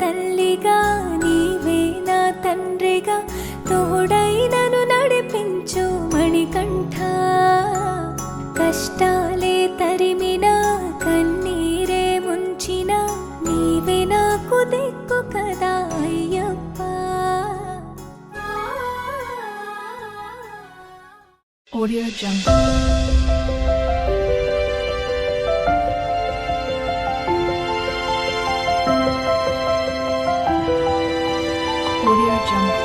తల్లిగా నీవే నా తండ్రిగా తోడై నన్ను నడిపించు మణికంఠ కష్టాలే తరిమిన కన్నీరే ముంచిన నీవే నాకు దిక్కు కదా Ayyappa. Audio Jungle. Audio Jungle.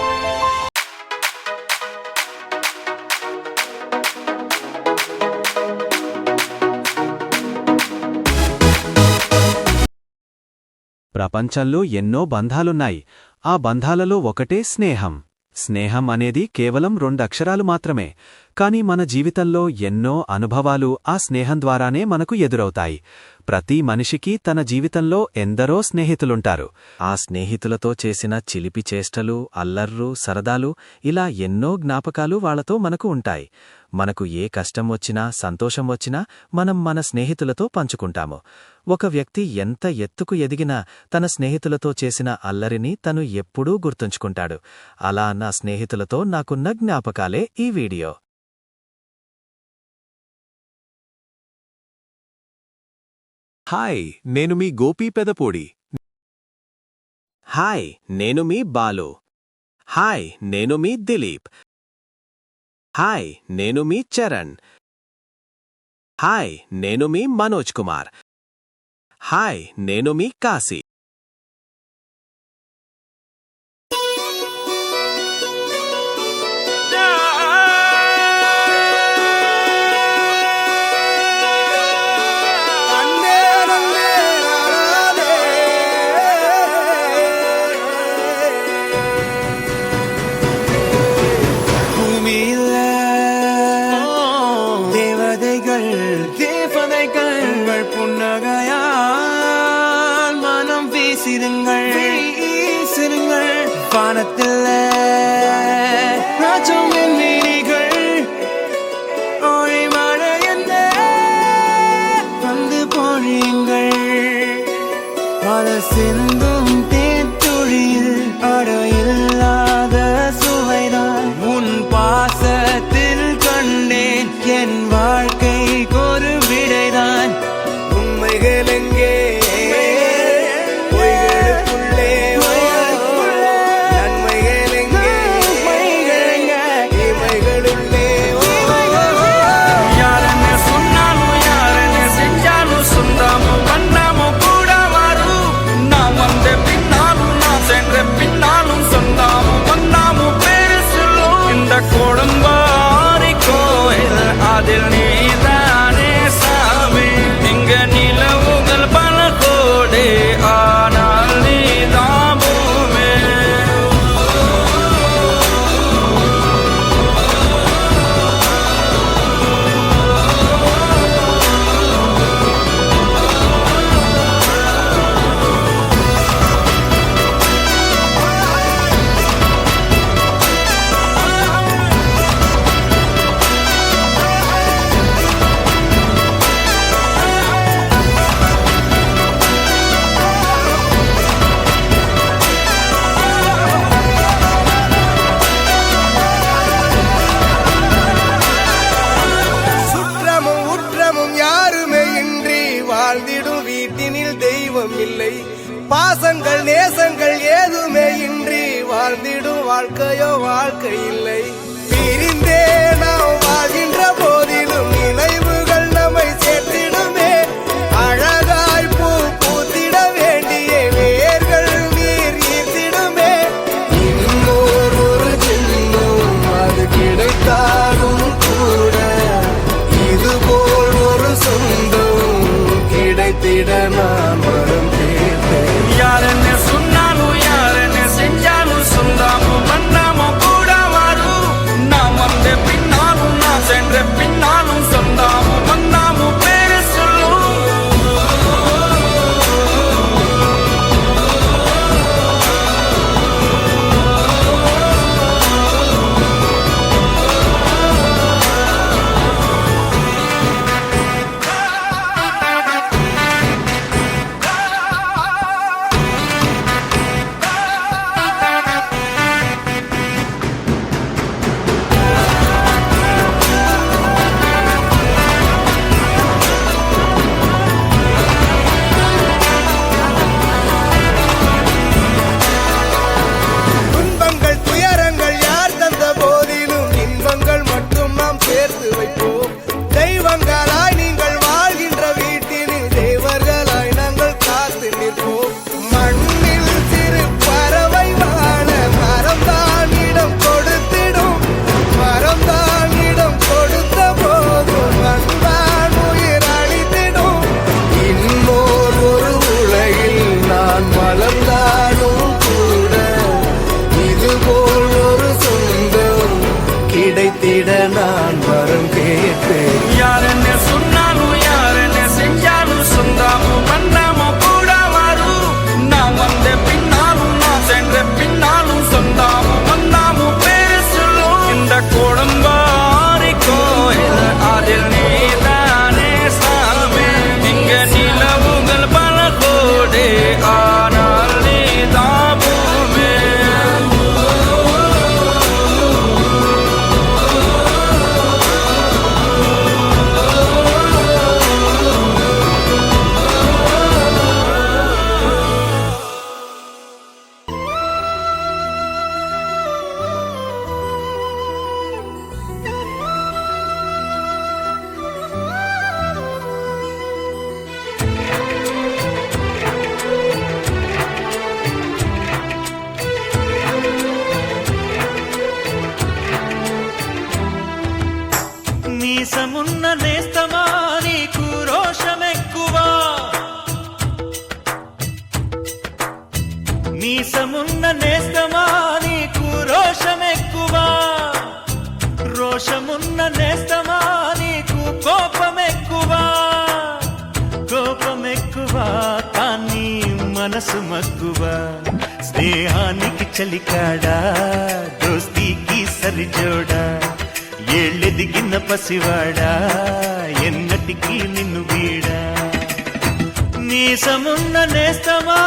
ప్రపంచంలో ఎన్నో బంధాలున్నాయి. ఆ బంధాలలో ఒకటే స్నేహం. స్నేహం అనేది కేవలం 2 అక్షరాలు మాత్రమే, కాని మన జీవితంలో ఎన్నో అనుభవాలు ఆ స్నేహం ద్వారానే మనకు ఎదురవుతాయి. ప్రతి మనిషికి తన జీవితంలో ఎందరో స్నేహితులుంటారు. ఆ స్నేహితులతో చేసిన చిలిపి చేష్టలు, అల్లర్లు, సరదాలు, ఇలా ఎన్నో జ్ఞాపకాలు వాళ్లతో మనకు ఉంటాయి. మనకు ఏ కష్టం వచ్చినా, సంతోషం వచ్చినా మనం మన స్నేహితులతో పంచుకుంటాము. ఒక వ్యక్తి ఎంత ఎత్తుకు ఎదిగినా తన స్నేహితులతో చేసిన అల్లరిని తను ఎప్పుడూ గుర్తుంచుకుంటాడు. అలా నా స్నేహితులతో నాకున్న జ్ఞాపకాలే ఈ వీడియో. హాయ్, నేను మీ గోపీ పెదపూడి. హాయ్, నేను మీ బాలు. హాయ్, నేను మీ దిలీప్. హాయ్, నేను మీ చరణ్. హాయ్, నేను మీ మనోజ్ కుమార్. హాయ్, నేను మీ కాశీ. வானத்தில் ராஜம் என் வீடிகள் ஒளி மழை என்ன வந்து பொழியுங்கள் மழை சிந்தும் தேத்துழியில் அடையில்லாத சுவைதான் உன் பாசத்தில் கண்டேன் என் வாழ்க்கைக்கு ஒரு விடைதான் உண்மைகள் எங்கே பாசங்கள் நேசங்கள் ஏதுமே இன்றி வாழ்ந்திடும் வாழ்க்கையோ வாழ்க்கை இல்லை. பிரிந்தே நாம் வாழ்கின்ற போதிலும் நினைவுகள் நம்மை சேர்த்திடுமே. அழகாய் பூ பூத்திட வேண்டிய வேர்கள் நீர் ஈர்த்திடுமே. இன்னொரு ஒரு ஜென்மம் அது கிடைத்தாலும் கூட இதுபோல் ஒரு சொந்தம் கிடைத்திட நான் வரும். யாரன்னு சொன்னாலும் யாரன்னு செஞ்சாலும் சொந்தாமோ மண்ணாமோ கூட வரும். நாம் வந்த பின்னா నేస్తమా నీకు రోషమెక్కువా, మీసమున్న నేస్తమా నీకు రోషమెక్కువా, రోషమున్న నేస్తమా నీకు కోపమెక్కువా, కోపమెక్కువా కానీ మనసు మక్కువా, స్నేహానికి చలికాడా దోస్తీకి సరిజోడా, ఏళ్ళెదిగిన పసివాడా ఎన్నటికీ నిన్ను వీడా, మీసమున్న నేస్తమా.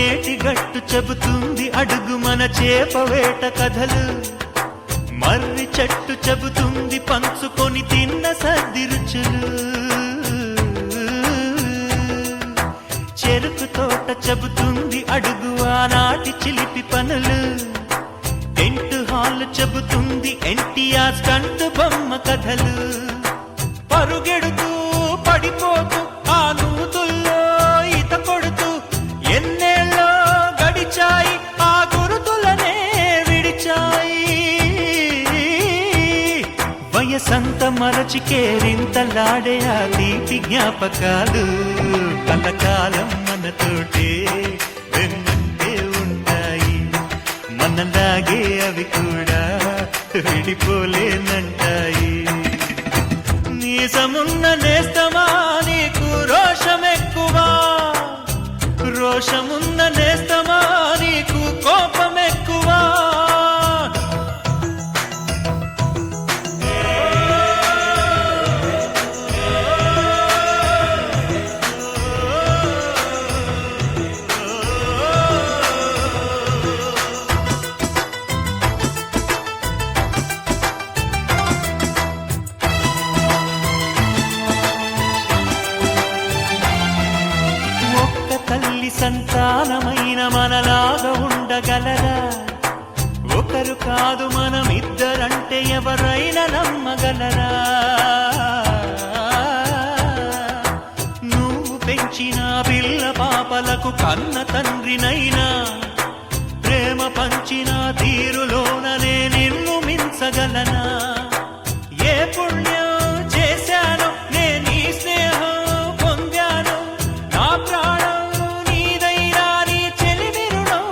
ఏటిగట్టు చెబుతుంది అడుగు మన చేపవేట కథలు, మర్రి చెట్టు చెబుతుంది పంచుకొని తిన్న సర్ది రుచులు, చెరుకు తోట చెబుతుంది అడుగు ఆనాటి చిలిపి పనులు, టెంట్ హాల్ చెబుతుంది ఎన్టీఆర్ స్టంట్ బొమ్మ కథలు, పరుగెడుతూ పడిపోతూ ఆ నూతుల్లో ఈత కొడుతూ ఎన్నేళ్ళో గడిచాయి ఆ గురుతులనే విడిచాయి, వయసంత మరచి కేరింతలాడే ఆ తీపి జ్ఞాపకాలు కలకాలం మనతోటే వెన్నంటే ఉంటాయి, మనలాగే అవి కూడా విడిపోలేనంటాయి, నీసమున్న నేస్తమా నీకు రోషమెక్కువా, రోషమున్న నేస్తమా నీకు కోపమెక్కువా, తల్లి సంతానమైన మనలాగా ఉండగలరా, ఒకరు కాదు మనమిద్దరంటే ఎవరైనా నమ్మగలరా, నువ్వు పెంచిన పిల్ల పాపలకు కన్న తండ్రినైనా, ప్రేమ పంచిన తీరులోననే నిన్ను మించగలనా, ఏ పుణ్యం చేశానో నేను ఈ స్నేహం పొందాను, నా ప్రాణం నీదైనా నీ చెలిమి రుణం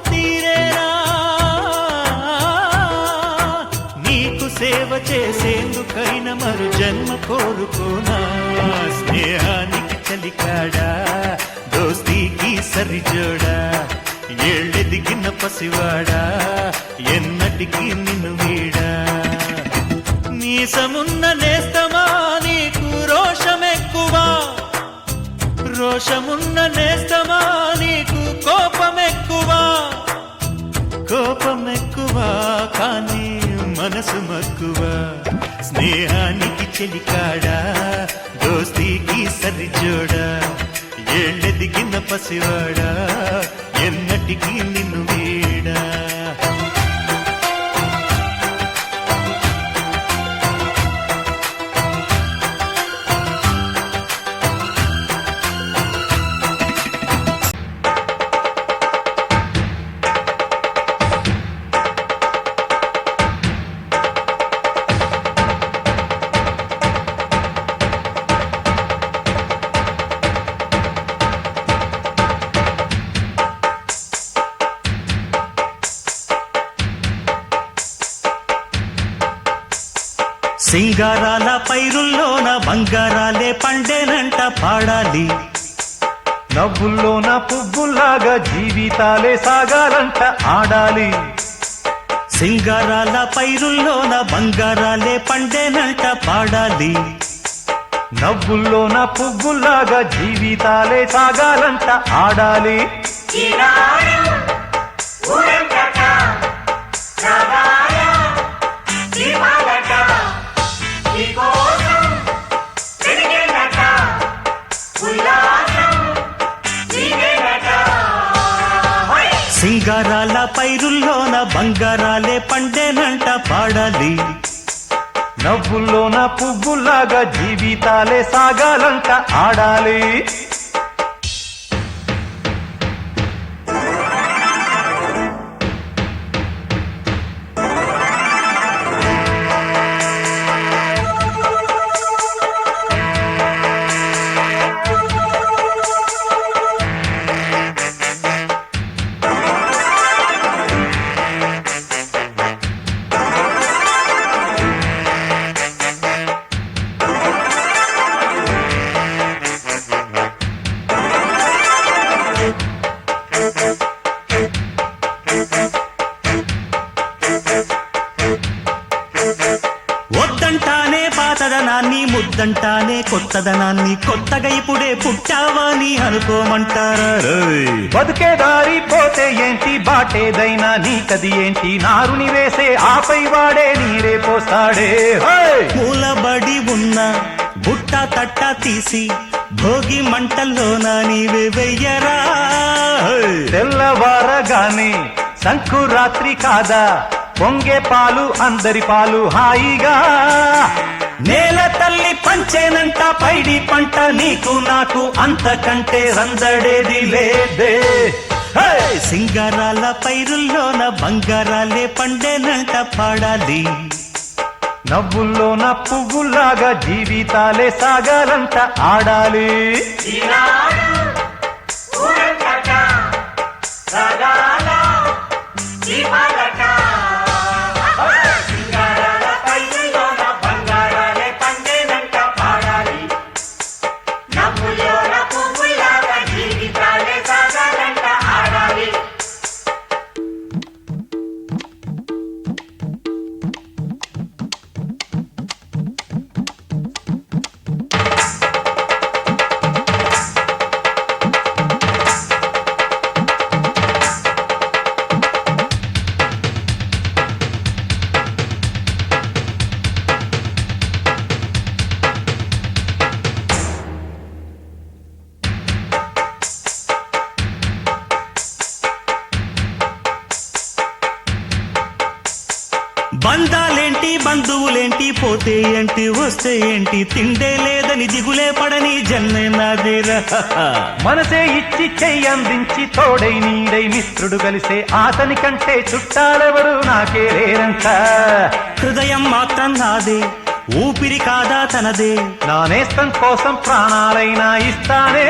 తీరేనా, నీకు సేవ చేసేందుకైనా మరు జన్మ కోరుకోనా, స్నేహానికి చలికాడా దోస్తీకి సరిజోడా, ఏళ్ళెదిగిన పసివాడా ఎన్నటికీ నిన్ను వీడా, మీసమున్న నేస్తమా నీకు రోషమెక్కువా, రోషమున్న నేస్తమా నీకు కోపమెక్కువా, కోపమెక్కువా కానీ మనసు మక్కువా, స్నేహానికి చెలికాడా దోస్తీకి సరిజోడా, ఏళ్ళెదిగిన పసివాడా ఎన్నటికీ నిన్ను వీడా. సింగారాల పైరుల్లోన బంగారాలే పండేనంట పాడాలి, నవ్వుల్లోన పువ్వుల్లాగా జీవితాలే సాగాలంట ఆడాలి, సింగారాల పైరుల్లోన బంగారాలే పండేనంట పాడాలి, నవ్వుల్లోన పువ్వుల్లాగా జీవితాలే సాగాలంట ఆడాలి. ఊరంతటా సదాయ సింగారాల పైరుల్లోన బంగారాలే పండేనంట పాడాలి. నవ్వుల్లోన పువ్వులాగా జీవితాలే సాగాలంట ఆడాలి. వద్దంటానే పాతదనాన్ని, ముద్దంటానే కొత్తదనాన్ని, కొత్తగా ఇప్పుడే పుట్టావని అనుకోమంటారా? బతుకే దారి పోతే ఏంటి, బాటేదైనా నీకది ఏంటి, నారుని వేసే ఆపై వాడే నీరే పోస్తాడే. మూలబడి ఉన్న బుట్ట తట్ట తీసి భోగి మంటల్లోన నీవే వెయ్యరా. తెల్లవారగానే సంకురాత్రి కాదా, పొంగే పాలు అందరి పాలు హాయిగా. నేల తల్లి పంచేనంట పైడి పంట, నీకు నాకు అంతకంటే రందడేది లేదే. సింగారాల పైరుల్లోన బంగారాలే పండేనంట పాడాలి. నవ్వుల్లోన పువ్వులాగా జీవితాలే సాగాలంట ఆడాలి. బంధాలేంటి బంధువులేంటి, పోతే ఏంటి వస్తే ఏంటి, తిండే లేదని దిగులే పడని జన్మే నాదేరా. మనసే ఇచ్చి చెయ్యందించి తోడై నీడై మిత్రుడు కలిసే అతని కంటే చుట్టాలెవరు నాకే లేరంట. హృదయం మాత్రం నాదే, ఊపిరి కాదా తనదే, నా నేస్తం కోసం ప్రాణాలైనా ఇస్తానే.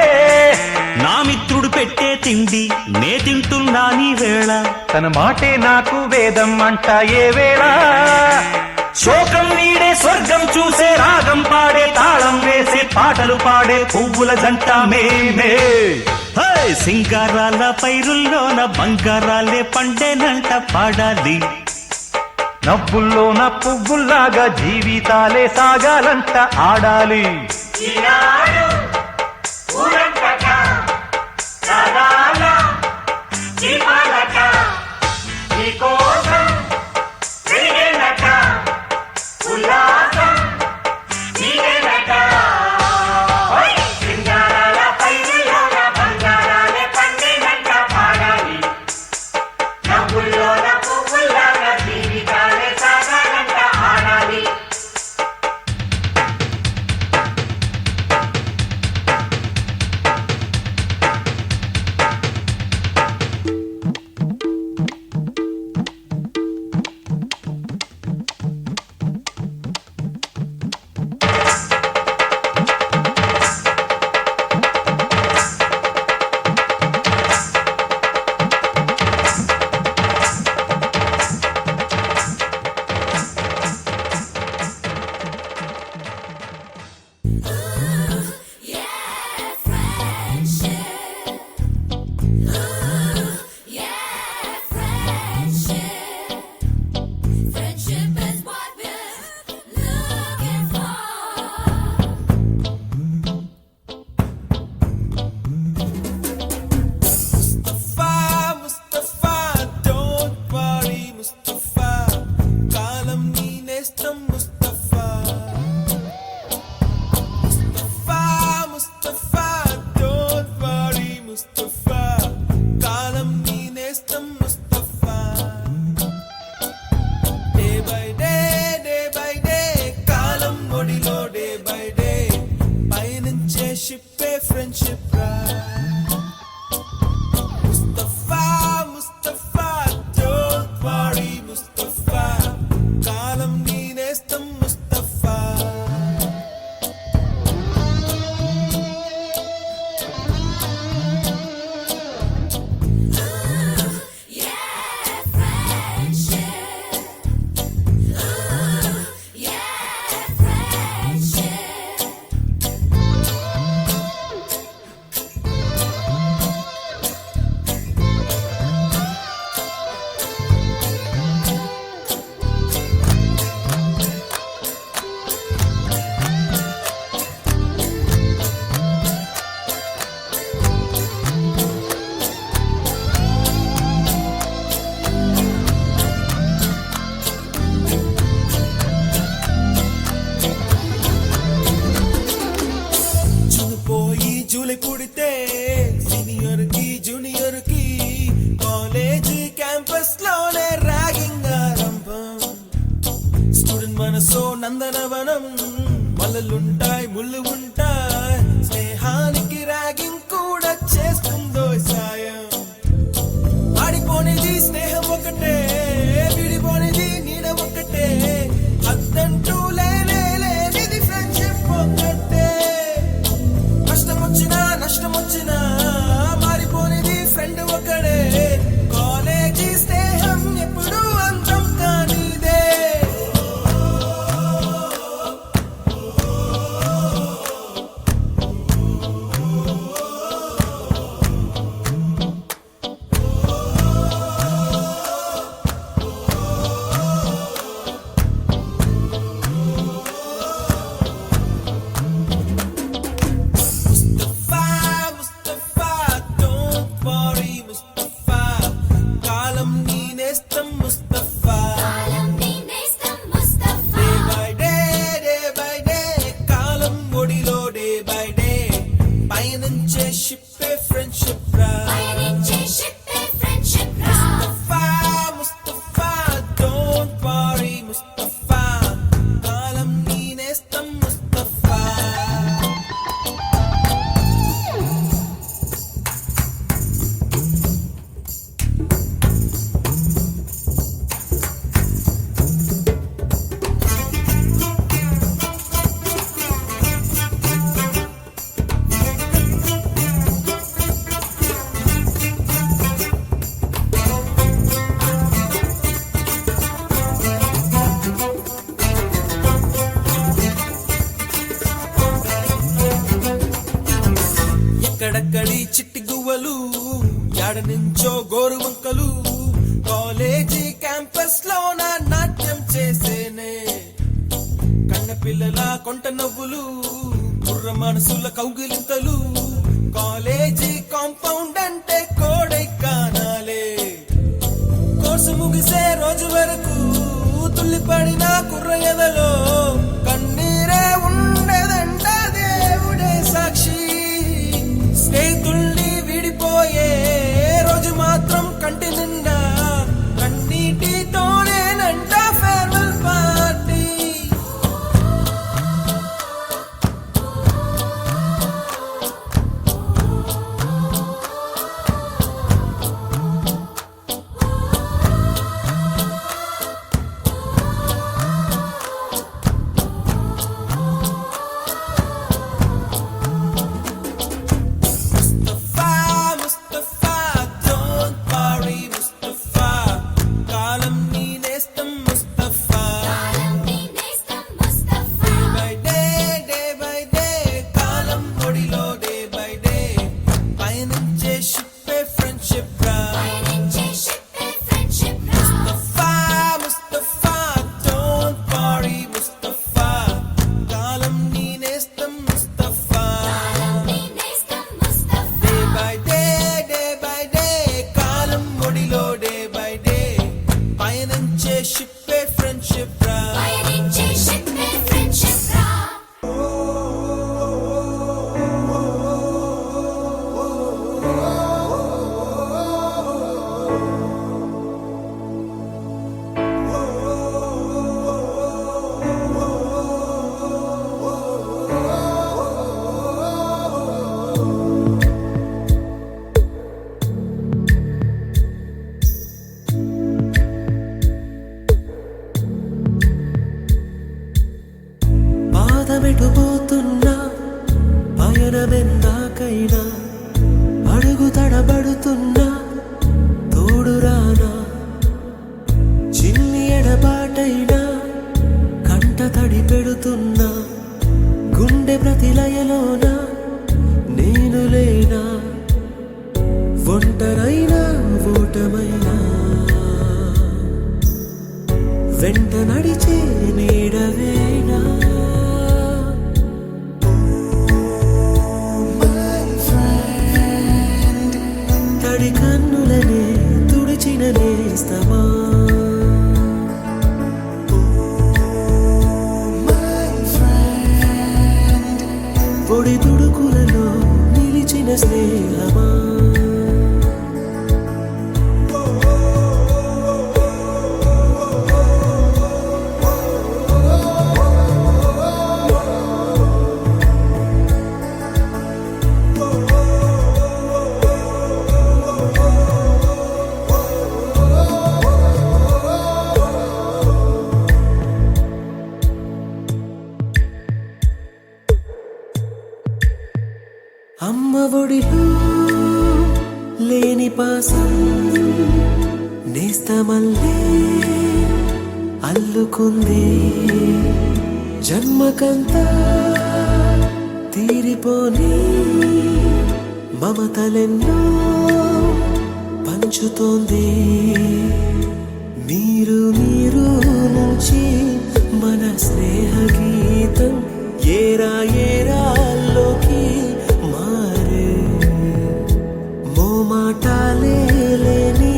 నా మిత్రుడు పెట్టే తిండి నే తింటున్నా నీ వేళ, తన మాటే నాకు వేదం అంట ఏ వేళ. శోకం నీడే స్వర్గం చూసే, రాగం పాడే, తాళం వేసే, పాటలు పాడే పువ్వుల జంట మేమే. సింగారాల పైరుల్లోన బంగారాలే పండేనంట పాడాలి. నవ్వుల్లోన పువ్వుల్లాగా జీవితాలే సాగాలంట ఆడాలి. Mustafa, kalam ni nestam Mustafa. నందనవనం మల్లలుంటాయి ముళ్ళు ఉంటాయి స్నేహానికి ర్యాగింగ్ కూడా చేస్తుందో సాయం ఆడిపోనిది స్నేహం ఒకటే విడిపోనిది నీడ ఒకటే అద్దంటూ లేనిది ఫ్రెండ్షిప్ ఒకటే కష్టం వచ్చినా నష్టం వచ్చినా మారిపోనిది ఫ్రెండ్ ఒకడే కాలేజీ స్నేహం ఎప్పుడు అంతం కానిదే ముస్తఫా don't worry ముస్తఫా కాలం నీ నేస్తం ముస్తఫా డే బై డే కాలం ఒడిలో డే బై డే పయనించే షిప్పే ఫ్రెండ్షిప్ రా ముస్తఫా don't worry ముస్తఫా కాలం నీ నేస్తం ముస్తఫా ఎక్కడక్కడి చిట్టి గువ్వలు యాడ నుంచో గోరు వంకలు కాలేజీ క్యాంపస్ లో నా నాట్యం చేసేనే కన్న పిల్లల కొంట నవ్వులు కుర్ర మనసుల కౌగిలింతలు కాలేజీ కాంపౌండ్ అంటే కోడై కానాలే కోర్సు ముగిసే రోజు వరకు తుల్లిపడిన కుర్ర ఎదలో కన్నీరే ఉండదంట దేవుడే సాక్షి స్నేహితుల్ని విడిపోయే రోజు మాత్రం కంటి నిండా కన్నీటితోనేనంట farewell party Mustafa don't worry Mustafa కాలం నీ నేస్తం ముస్తఫా డే బై డే కాలం ఒడిలో డే బై డే పయనించే షిప్పే ఫ్రెండ్షిప్ రా ముస్తఫా don't worry ముస్తఫా కాలం నీ నేస్తం ముస్తఫా డే బై డే కాలం ఒడిలో డే బై డే పయనించే షిప్పే ఫ్రెండ్షిప్ రా పాదమెటుపోతున్నా పయనమెందాకైనా అడుగు తడబడుతున్నా తోడురానా చిన్ని ఎడబాటైనా కంట తడి పెడుతున్నా గుండె ప్రతిలయలోన నేను లేనా ఒంటరైనా ఓటమైనా వెంట నడిచే నీడవేనా తడి కన్నులనే తుడిచిన నేస్తమా పొడి తుడుకులలో నిలిచిన స్నేహమా అమ్మ ఒడిలో లేని పాసం నేస్తమల్లే అల్లుకుంది జన్మకంతా తీరిపోని మమతలెన్నో పంచుతోంది మీరు మీరు నుంచి మన స్నేహ గీతం ఏరా ఏరాల్లోకి మారే మోమాటాలే లేని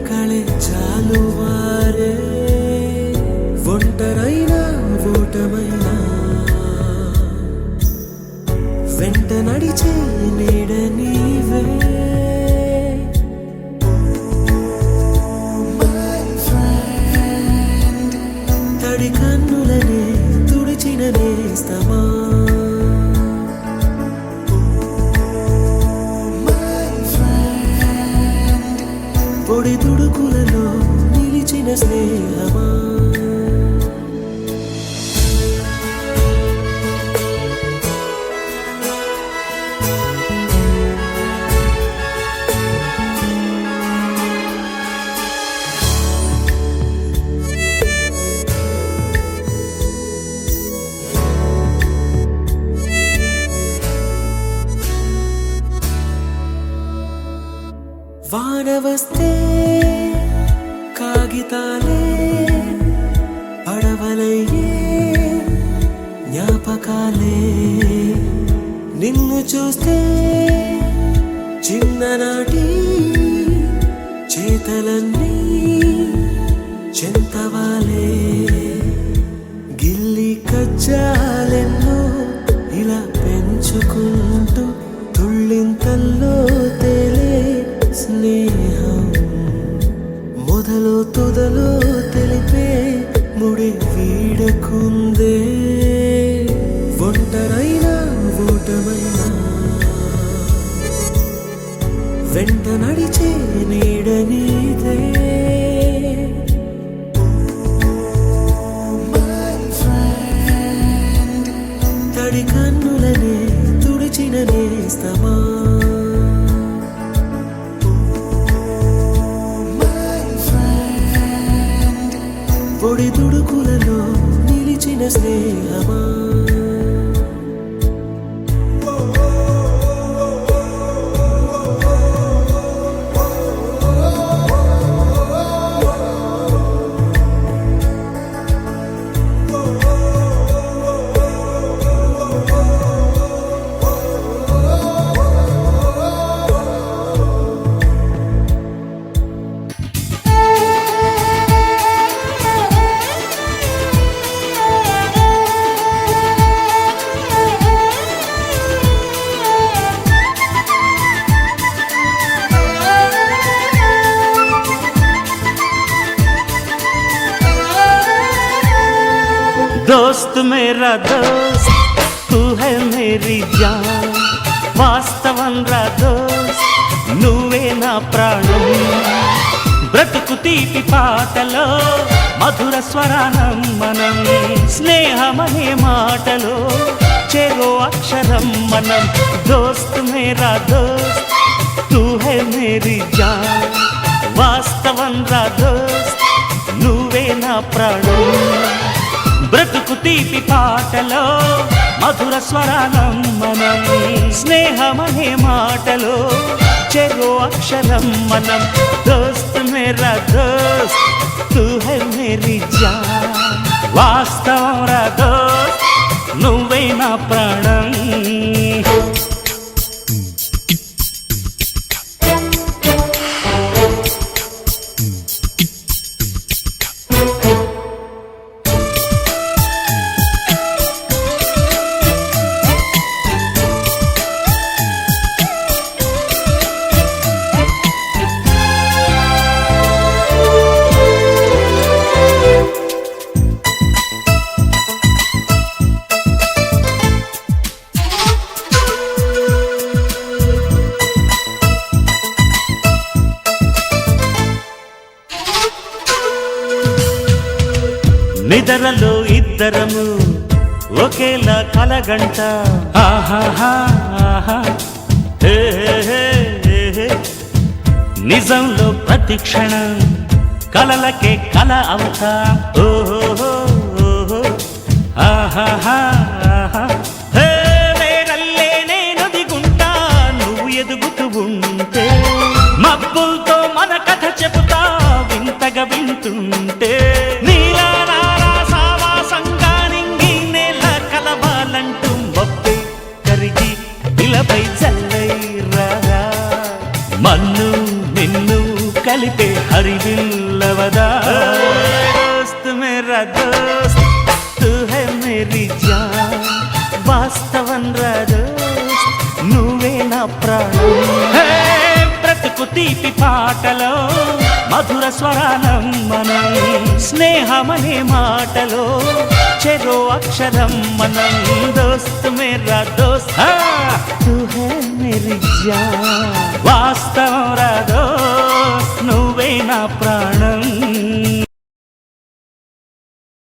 కళెచ్చాలు వారే ఒంటరైనా ఓటమైనా వెంట నడిచే నీడ నీవే తడి కన్నులనే తుడిచిన నేస్తమా పొడి తుడుకులలో నిలిచిన స్నేహమా వాన వస్తే కాగితాలే పడవలయ్యే జ్ఞాపకాలే నిన్ను చూస్తే చిన్ననాటి చేతలన్నీ చెంతవాలే గిల్లి కజ్జాలెన్నో ఇలా పెంచుకుంటూ తుళ్ళింతల్లో తేలే స్నేహం మొదలు తుదలో తెలిపే ముడి వీడకుందే ఒంటరైనా ఓటమైనా వెంట నడిచే నీడ నీదే తడి కన్నులనే తుడిచిన నేస్తమా పొడి తుడుకులలో నిలిచిన స్నేహమా दोस्त मेरा दोस्त तू है मेरी जान వాస్తవం రా దోస్త్ నువ్వే నా ప్రాణం బ్రతుకు తీపి పాటలో మధుర స్వరానం మనం స్నేహమనే మాటలో చెరో అక్షరం మనం దోస్త్ మేరా దోస్త్ తూ హై మేరీ జాన్ వాస్తవం రా దోస్త్ నువ్వే నా ప్రాణం బ్రతుకు తీపి పాటలో మధుర స్వరానం మనం స్నేహమనే మాటలో చెరో అక్షరం మనం దోస్త్ మేరా దోస్త్ తూ హై మేరీ జాన్ వాస్తవం రా దోస్త్ నువ్వే నా ప్రాణం నిదరలో ఇద్దరము ఒకేలా కలగంట ఆహాహా ఆహా హే, హే, హే, హే. నిజంలో ప్రతి క్షణం కలలకే కల అవుతా ఓహో ఆహాహా ఆహా. హే, వేరల్లే నేనొదిగుంటా నువ్వు ఎదుగుతూ ఉంటే మబ్బులతో మన కథ చెబుతా వింతగా వింటుంటే నీలా నాలా సావాసంగా నింగి నేల కలవాలంటూ మొప్పే కరిగి ఇలపై చల్లై రాగా మన్ను నిన్ను కలిపే హరివిల్లవదా దోస్త్ మేరా దోస్త్ తూ హై మేరీ జాన్ వాస్తవం రా దోస్త్ నువ్వే నా ప్రాణం హే, బ్రతుకు తీపి పాటలో మధుర స్వరానం మనం స్నేహమనే మాటలో చెరో అక్షరం మనం దోస్త్ మేరా దోస్త్ హా, తూ హై మేరీ జాన్ వాస్తవం రా దోస్త్ నువ్వే నా ప్రాణం